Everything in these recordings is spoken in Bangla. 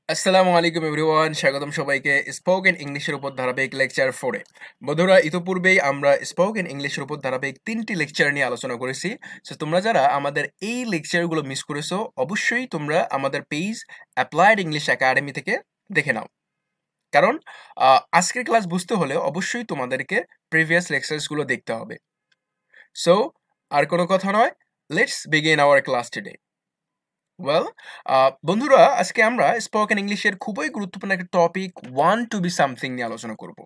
আসসালামু আলাইকুম এভরিওয়ান, স্বাগতম সবাইকে স্পোকেন ইংলিশের উপর ধারাবাহিক লেকচার 4 এ। বন্ধুরা, ইতোপূর্বেই আমরা স্পোকেন ইংলিশের উপর ধারাবাহিক 3টি লেকচার নিয়ে আলোচনা করেছি। সো তোমরা যারা আমাদের এই লেকচারগুলো মিস করেছো, অবশ্যই তোমরা আমাদের পেজ অ্যাপ্লাইড ইংলিশ একাডেমি থেকে দেখে নাও। কারণ আজকের ক্লাস বুঝতে হলে অবশ্যই তোমাদেরকে প্রিভিয়াস লেকচারসগুলো দেখতে হবে। সো আর কোনো কথা নয়, let's begin our class today. Well, বন্ধুরা, আজকে আমরা স্পোকেন ইংলিশের খুবই গুরুত্বপূর্ণ একটা topic want to be something নিয়ে আলোচনা করব।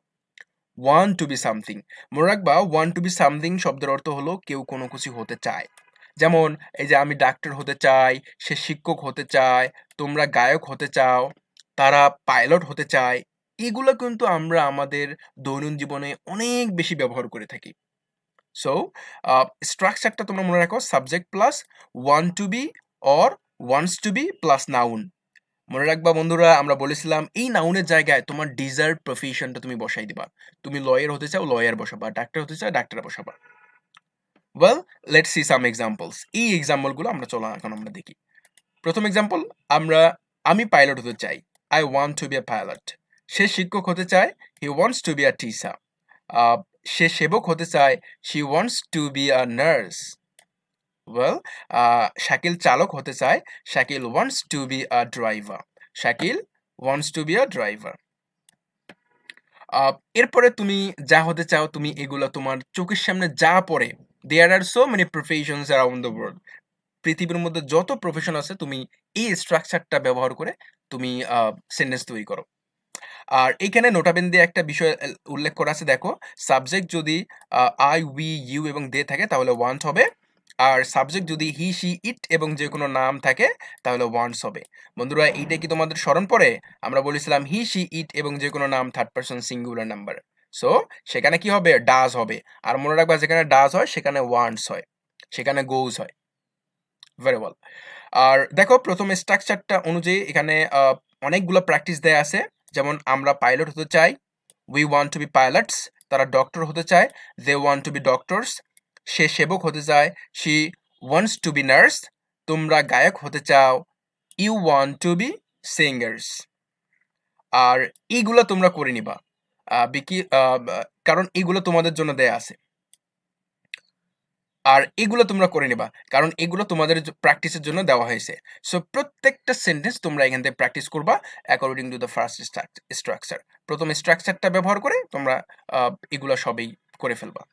ওয়ান টু বি সামথিং, মনে রাখবা, ওয়ান টু বি সামথিং শব্দের অর্থ হলো কেউ কোনো কিছু হতে চায়। যেমন এই যে আমি ডাক্তার হতে চাই, সে শিক্ষক হতে চায়, তোমরা গায়ক হতে চাও, তারা পাইলট হতে চায়। এগুলো কিন্তু আমরা আমাদের দৈনন্দিন জীবনে অনেক বেশি ব্যবহার করে থাকি। সো স্ট্রাকচারটা তোমরা মনে রাখো, subject plus want to be or wants to be plus noun. মনে রাখবা বন্ধুরা, আমরা বলেছিলাম এই নাউনের জায়গায় তোমার ডিজায়ার্ড প্রফেশনটা তুমি বসাই দিবা। তুমি লয়ার হতে চাও, লয়ার বসাবা। ডাক্তার হতে চাও, ডাক্তার বসাবা। Well, let's see some examples. এই এক্সাম্পলগুলো এখন আমরা দেখি। প্রথম এক্সাম্পল, আমি পাইলট হতে চাই। I want to be a pilot. সে শিক্ষক হতে চায়। He wants to be a teacher. সে সেবক হতে চায়। She wants to be a nurse. Well, Shakil চালক হতে চায়। Shakil wants to be a driver. Shakil wants to be a driver. এরপরে তুমি যা হতে চাও, তুমি এগুলো তোমার চোখের সামনে যা পড়ে, there are so many professions around the world. পৃথিবীর মধ্যে যত প্রফেশন আছে, তুমি এই স্ট্রাকচারটা ব্যবহার করে তুমি সেন্টেন্স তৈরি করো। আর এইখানে নোটাবেন দিয়ে একটা বিষয় উল্লেখ করা আছে, দেখো। সাবজেক্ট যদি আই, উই, ইউ এবং দে থাকে তাহলে ওয়ান্ট হবে। আর সাবজেক্ট যদি হি, শি, ইট এবং যে কোনো নাম থাকে তাহলে ওয়ান্টস হবে। বন্ধুরা, এইটা কি তোমাদের স্মরণ পড়ে? আমরা বলেছিলাম হি, শি, ইট এবং যে কোনো নাম third person singular number. So সেখানে কি হবে? ডাজ হবে। আর মনে রাখবা, যেখানে ডাজ হয় সেখানে ওয়ান্টস হয়, সেখানে গোজ হয়। Very well. আর দেখো, প্রথম স্ট্রাকচারটা অনুযায়ী এখানে অনেকগুলো প্র্যাকটিস দেয়া আছে। যেমন আমরা পাইলট হতে চাই, we want to be pilots. তারা ডক্টর হতে চায়, they want to be doctors. সে সেবক হতে চায়, she wants to be nurse. তোমরা গায়ক হতে চাও, you want to be singers. আর এইগুলো তোমরা করে নিবা, কারণ এগুলো তোমাদের জন্য দেয়া আছে। আর এগুলো তোমরা করে নিবা, কারণ এগুলো তোমাদের প্র্যাকটিসের জন্য দেওয়া হয়েছে। সো প্রত্যেকটা সেন্টেন্স তোমরা এখান থেকে প্র্যাকটিস করবা according to the first structure. প্রথম স্ট্রাকচারটা ব্যবহার করে তোমরা এগুলো সবই করে ফেলবা।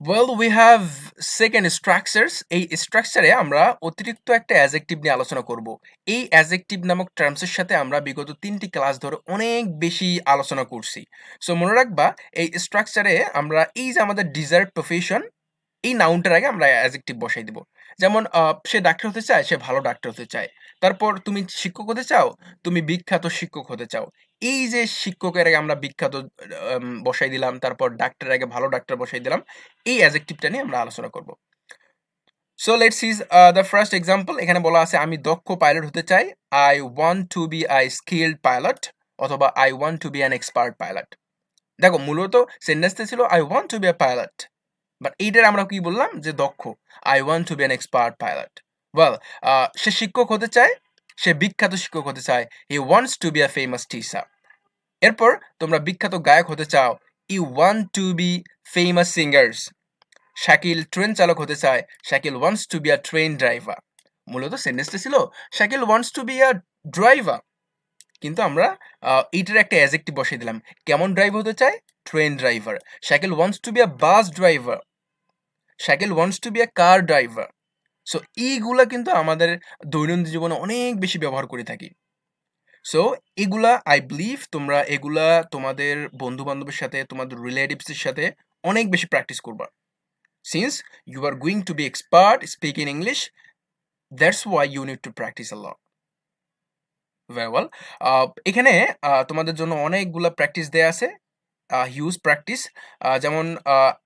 Well, we have second structures. এই স্ট্রাকচারে আমরা অতিরিক্ত একটা অ্যাজেক্টিভ নিয়ে আলোচনা করব। এই অ্যাজেক্টিভ নামক টার্মসের সাথে আমরা বিগত 3টি ক্লাস ধরে অনেক বেশি আলোচনা করছি। সো মনে রাখবা, এই স্ট্রাকচারে আমরা এই যে আমাদের ডিজায়ার্ড প্রফেশন, এই নাউনটার আগে আমরা অ্যাজেক্টিভ বসাই দিব। যেমন সে ডাক্তার হতে চায়, সে ভালো ডাক্তার হতে চায়। তারপর তুমি শিক্ষক হতে চাও, তুমি বিখ্যাত শিক্ষক হতে চাও। এই যে শিক্ষকের আগে আমরা বিখ্যাত বসাই দিলাম, তারপর ডাক্তারের আগে ভালো ডাক্তার বসাই দিলাম। এই অ্যাজেক্টিভটা নিয়ে আমরা আলোচনা করব। So let's see the first example. এখানে বলা আছে, আমি দক্ষ পাইলট হতে চাই। I want to be a skilled pilot, অথবা I want to be an expert pilot. দেখো, মূলত সেন্টেন্সটা ছিল I want to be a pilot, but এইটার আমরা কি বললাম যে দক্ষ। I want to be an expert pilot. Well, সে শিক্ষক হতে চায়, সে বিখ্যাত শিক্ষক হতে চায়। He wants to be a famous teacher. এরপর তোমরা বিখ্যাত গায়ক হতে চাও, you want to be famous singers. Shakil train চালক হতে চায়, Shakil wants to be a train driver. মূলত সেন্টেন্সটা ছিল Shakil wants to be a driver, কিন্তু আমরা এইটার একটা অ্যাজেক্টিভ বসিয়ে দিলাম। কেমন ড্রাইভার হতে চায়? Train driver. Shakil wants to be a bus driver. Shakil wants to be a car driver. So এইগুলা কিন্তু আমাদের দৈনন্দিন জীবনে অনেক বেশি ব্যবহার করে থাকি। সো এগুলা আই বিলিভ তোমরা এগুলা তোমাদের বন্ধু বান্ধবের সাথে, তোমাদের রিলেটিভসের সাথে অনেক বেশি প্র্যাকটিস করবা। Since you are going to be expert speaking English, that's why you need to practise a lot. Very well. এখানে তোমাদের জন্য অনেকগুলা প্র্যাকটিস দেয়া আছে, হিউজ প্র্যাকটিস। যেমন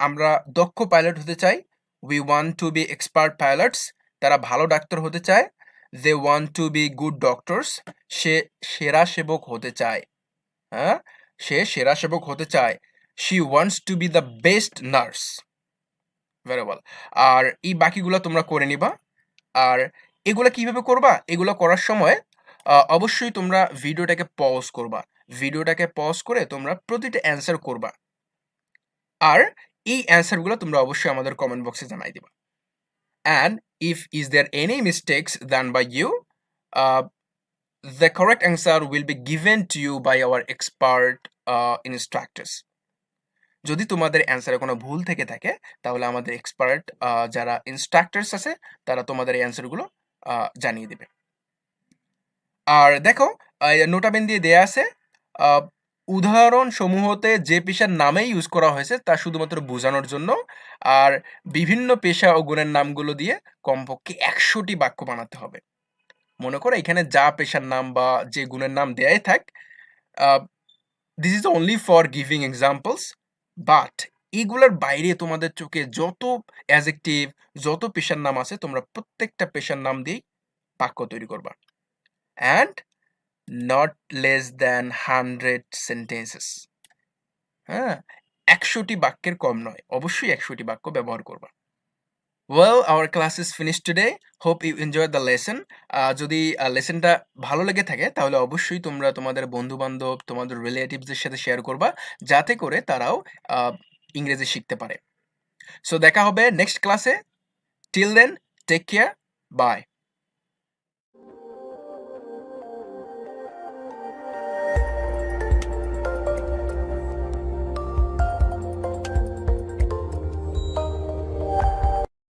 আমরা দক্ষ পাইলট হতে চাই, we want to be expert pilots. তারা ভালো ডাক্তার হতে চায়, they want to be good doctors. সে সেরা সেবক হতে চায়, হ্যাঁ, সে সেরা সেবক হতে চায়। She wants to be the best nurse. Very well. আর এই বাকিগুলো তোমরা করে নিবা। আর এগুলা কিভাবে করবা? এগুলো করার সময় অবশ্যই তোমরা ভিডিওটাকে পজ করবা। ভিডিওটাকে পজ করে তোমরা প্রতিটা অ্যান্সার করবা। আর এই অ্যান্সার গুলো তোমরা অবশ্যই আমাদের কমেন্ট বক্সে জানাই দিবা। And if is there any mistakes done by you, uh, the correct answer will be given to you by our expert instructors. যদি তোমাদের অ্যান্সারে কোনো ভুল থেকে থাকে তাহলে আমাদের এক্সপার্ট যারা ইনস্ট্রাক্টরস আছে তারা তোমাদের এই অ্যান্সারগুলো জানিয়ে দেবে। আর দেখো নোটাবেন দিয়ে দেয়া আছে উদাহরণ সমূহতে যে পেশার নামেই ইউজ করা হয়েছে তা শুধুমাত্র বোঝানোর জন্য। আর বিভিন্ন পেশা ও গুণের নামগুলো দিয়ে কমপক্ষে ১০০টি বাক্য বানাতে হবে। মনে করো এখানে যা পেশার নাম বা যে গুণের নাম দেয়াই থাক, this is only for giving examples, but এগুলোর বাইরে তোমাদের চোখে যত অ্যাজেক্টিভ, যত পেশার নাম আছে তোমরা প্রত্যেকটা পেশার নাম দিয়েই বাক্য তৈরি করবা। And not less than 100 sentences. হ্যাঁ, ১০০টি বাক্যের কম নয়, অবশ্যই ১০০টি বাক্য ব্যবহার করবা। Well our class is finished today, hope you enjoy the lesson. যদি লেসনটা ভালো লেগে থাকে তাহলে অবশ্যই তোমরা তোমাদের বন্ধু বান্ধব, তোমাদের রিলেটিভসদের সাথে শেয়ার করবা, যাতে করে তারাও ইংরেজি শিখতে পারে। সো দেখা হবে নেক্সট ক্লাসে। Till then, take care, by.